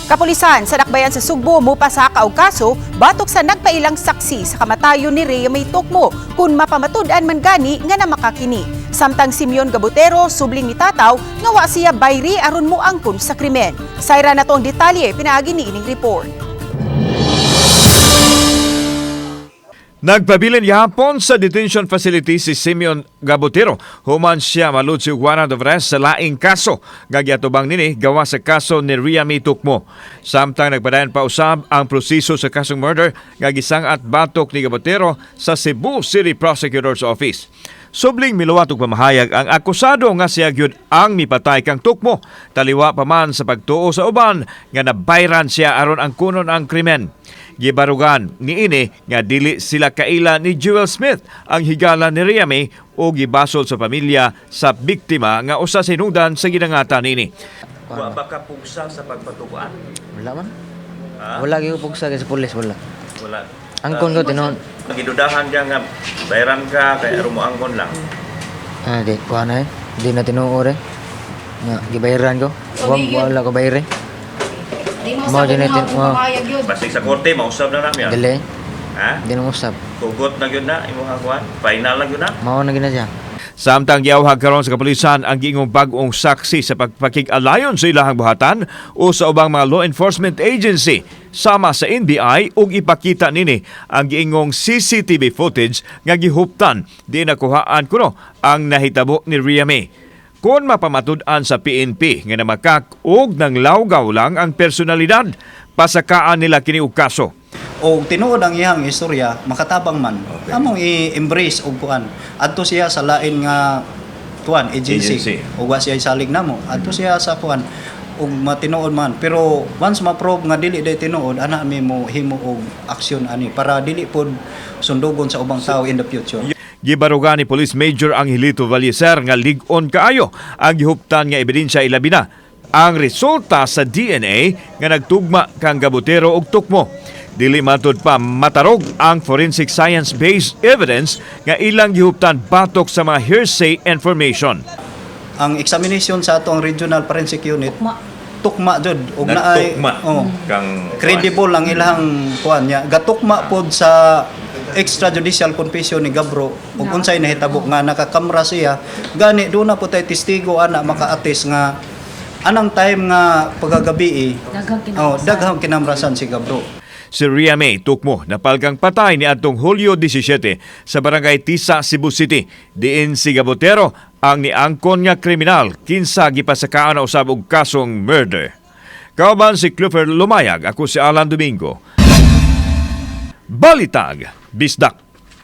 Kapulisan sa Dakbayan sa Sugbo mupasaka og kaso batok sa nagpailang saksi sa kamatayon ni Rhea May Tokmo kung mapamatud-an man gani nga namakakini. Samtang Simeon Gabutero subling ni Tataw nga wa siya bayri aron moangkon sa krimen. Sayra na to ang detalye pinaagi ni ining report. Nagpabilin gihapon sa detention facility si Simeon Gabutero. Human siya malud si warrant of arrest sa laing kaso. Gagyatubang nini gawa sa kaso ni Rhea May Tokmo. Samtang nagpadayon pa usab ang proseso sa kasong murder gagisang at batok ni Gabutero sa Cebu City Prosecutor's Office. Subling miluwat og pamahayag ang akusado nga siya gyud ang mipatay kang Tokmo. Taliwa pa man sa pagtuo sa uban nga nabayran siya aron ang kunon ang krimen. Gibarugan niini nga dili sila kaila ni Jewel Smith ang higala ni Rhea May o gibasol sa pamilya sa biktima nga usa sinudan sa ginangatan nini. Wa ba ka pugsa sa pagpatukuan? Wala man. Ha? Wala gyud pugsa sa pulis wala. Wala. Angkon ko tinon. Nagidudahan diya nga bayaran ka kay aron mo angkon lang. Di kuha na Di na tinuo rin. Nga, gibayaran ko. Wala ko bayari. Di mo sa buhaw kung mamayag yun. Basig sa korte mausab na namin. Dili. Ha? Di nang usap. Tugot na gyud na imong hakuan. Final na gyud na. Mao na gina siya. Samtang giawhag karon sa kapulisan ang giingong bag-ong saksi sa pagpakig-alayon sa ilahang buhatan o sa ubang mga law enforcement agency sama sa NBI ug ipakita nini ang giingong CCTV footage nga gihuptan di nakuhaan kuno ang nahitabo ni Rhea May. Kung mapamatud-an sa PNP nga namakak og nang lawgaw lang ang personalidad, pasakaan nila kini og kaso. O tinuod ang iyang istorya makatabang man among i-embrace og kuan adto siya sa lain nga kuan agency o wa siya salig namo adto siya sa kuan og matinuod man pero once ma-prove nga dili day tinuod ana mi mo himo og aksyon ani para dili pod sundugon sa ubang tao in the future. Gibarugan ni Police Major Angelito Valleser nga lig-on kaayo ang gihuptan nga ebidensya ilabi na ang resulta sa DNA nga nagtugma kang Gabutero og Tokmo. Dili matud pa matarog ang forensic science-based evidence nga ilang gihuptan batok sa mga hearsay information. Ang examination sa atong regional forensic unit tukma jud og naay kang credible ang ilang kuan nya gatukma pod sa extrajudicial confession ni Gabro ug unsay nahitabo nga nakakamra siya gani do na po tay testigo ana makaatis nga anang time nga pagagabi daghang kinamrasan si Gabro. Si Rhea May Tokmo napalgang patay ni atong Hulyo 17 sa barangay Tisa, Cebu City. Diin si Gabutero ang niangkon nga kriminal kinsa gipasakaan na usab og kasong murder. Kauban si Clifford Lumayag, ako si Alan Domingo. Balitag, Bisdak.